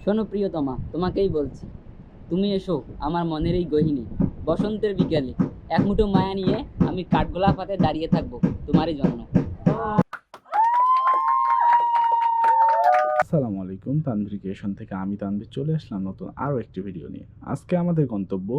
শোনো প্রিয়তমা, তোমাকেই বলছি। তুমি এসো আমার মনের এই গহিনী। বসন্তের বিকেলে এক মুঠো মায়া নিয়ে আমি কাঠগোলাপ হাতে দাঁড়িয়ে থাকবো তোমারই জন্য। আসসালামু আলাইকুম। তান্ত্রিকেশন থেকে আমি তানভীর চলে আসলাম নতুন আরও একটি ভিডিও নিয়ে। আজকে আমাদের গন্তব্য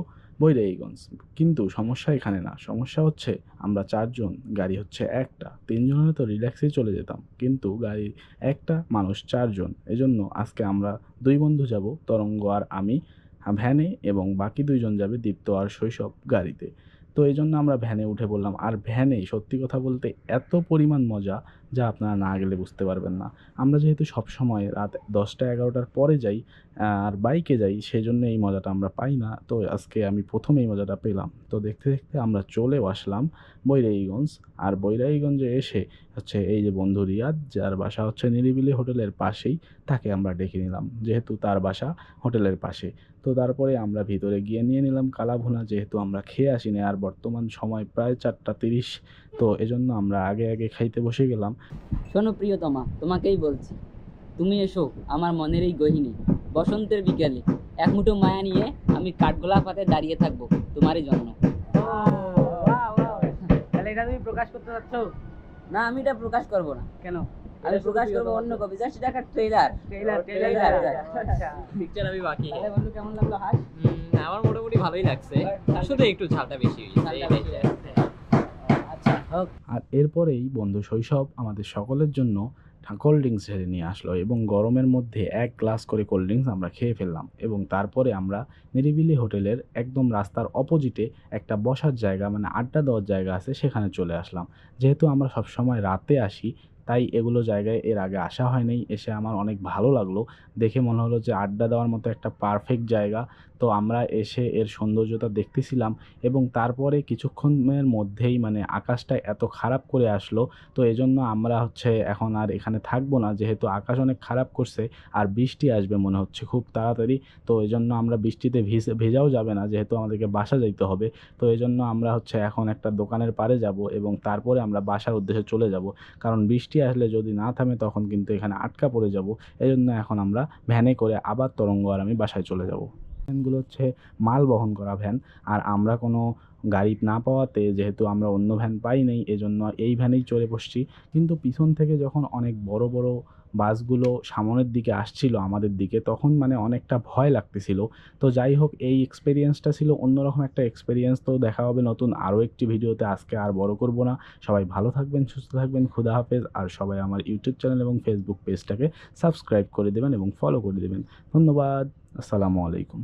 বৈরাগীগঞ্জ। কিন্তু সমস্যা এখানে না, সমস্যা হচ্ছে আমরা চারজন, গাড়ি হচ্ছে একটা। তিনজন হলে তো রিল্যাক্সেই চলে যেতাম, কিন্তু গাড়ি একটা, মানুষ চারজন। এজন্য আজকে আমরা দুই বন্ধু যাব, তরঙ্গ আর আমি ভ্যানে, এবং বাকি দুইজন যাবে দীপ্ত আর শৈশব গাড়িতে। তো এই জন্য আমরা ভ্যানে উঠে পড়লাম। আর ভ্যানে সত্যি কথা বলতে এত পরিমাণ মজা, যা আপনারা না গেলে বুঝতে পারবেন না। আমরা যেহেতু সবসময় রাত 10টা-11টার পরে যাই আর বাইকে যাই, সেজন্য এই মজাটা আমরা পাই না। তো আজকে আমি প্রথম এই মজাটা পেলাম। তো দেখতে দেখতে আমরা চলেও আসলাম বৈরাগীগঞ্জ। আর বৈরাগীগঞ্জে এসে হচ্ছে এই যে বন্ধু রিয়াদ, যার বাসা হচ্ছে নিরিবিলি হোটেলের পাশেই, তাকে আমরা ডেকে নিলাম, যেহেতু তার বাসা হোটেলের পাশে। তো তারপরে আমরা ভিতরে গিয়ে নিয়ে নিলাম কালাভুনা, যেহেতু আমরা খেয়ে আসিনি। আর বর্তমান সময় প্রায় 4টা 30। তো এজন্য আমরা আগে আগে খাইতে বসে গেলাম। শোনো প্রিয়তমা, তোমাকেই বলছি। তুমি এসো আমার মনের এই গহিনী। বসন্তের বিকেলে এক মুঠো মায়া নিয়ে আমি কাঠগোলাপ হাতে দাঁড়িয়ে থাকবো তোমারই জন্য। তাহলে এটা তুমি প্রকাশ করতে চাচ্ছ? না, আমি এটা প্রকাশ করব না। কেন? আমি প্রকাশ করবো অন্য কবি, জাস্ট এটা একটা ট্রেলার। ট্রেলার। আচ্ছা, পিকচার আমি বাকি। তাহলে বন্ধু কেমন লাগলো হাস? আমার মোটামুটি ভালোই লাগছে, শুধু একটু ঝালটা বেশি হয়েছে। আচ্ছা হোক। আর এরপরেই বন্ধু শৈশব আমাদের সকলের জন্য কোল্ড ড্রিঙ্কস ঢেলে নিয়ে আসলো, এবং গরমের মধ্যে 1 গ্লাস করে কোল্ড ড্রিঙ্কস আমরা খেয়ে ফেললাম। এবং তারপরে আমরা নিরিবিলি হোটেলের একদম রাস্তার অপোজিটে একটা বসার জায়গা, মানে আড্ডা দেওয়ার জায়গা আছে, সেখানে চলে আসলাম। যেহেতু আমরা সবসময় রাতে আসি, তাই এগুলো জায়গায় এর আগে আসা হয়নি। এসে আমার অনেক ভালো লাগলো, দেখে মনে হলো যে আড্ডা দেওয়ার মতো একটা পারফেক্ট জায়গা। তো আমরা এসে এর সৌন্দর্যতা দেখতেছিলাম, এবং তারপরে কিছুক্ষণের মধ্যেই মানে আকাশটা এত খারাপ করে আসলো। তো এজন্য আমরা হচ্ছে এখন আর এখানে থাকবো না, যেহেতু আকাশ অনেক খারাপ করছে আর বৃষ্টি আসবে মনে হচ্ছে খুব তাড়াতাড়ি। তো এজন্য আমরা বৃষ্টিতে ভেজাও যাবে না, যেহেতু আমাদেরকে বাসা যাইতে হবে। তো এজন্য আমরা হচ্ছে এখন একটা দোকানের পাড়ে যাব, এবং তারপরে আমরা বাসার উদ্দেশ্যে চলে যাব। কারণ বৃষ্টি আসলে যদি না থামে তখন কিন্তু এখানে আটকা পড়ে যাব। এজন্য এখন আমরা ভ্যানে করে আবার তরঙ্গ আর আমি বাসায় চলে যাব। ভ্যানগুলো হচ্ছে মাল বহন করা ভ্যান। আর আমরা কোনো গাড়ি না পাওয়াতে, যেহেতু আমরা অন্য ভ্যান পাই নাই, এজন্য এই ভ্যানেই চড়ে বসছি। কিন্তু পিছন থেকে যখন অনেক বড় বড় বাসগুলো সামনের দিকে আসছিল আমাদের দিকে, তখন মানে অনেকটা ভয় লাগতেছিল। তো যাই হোক, এই এক্সপেরিয়েন্সটা ছিল অন্যরকম একটা এক্সপেরিয়েন্স। তো দেখা হবে নতুন আরও একটি ভিডিওতে। আজকে আর বড় করব না। সবাই ভালো থাকবেন, সুস্থ থাকবেন, খুদা হাফেজ। আর সবাই আমার ইউটিউব চ্যানেল এবং ফেসবুক পেজটাকে সাবস্ক্রাইব করে দেবেন এবং ফলো করে দেবেন। ধন্যবাদ। আসসালামু আলাইকুম।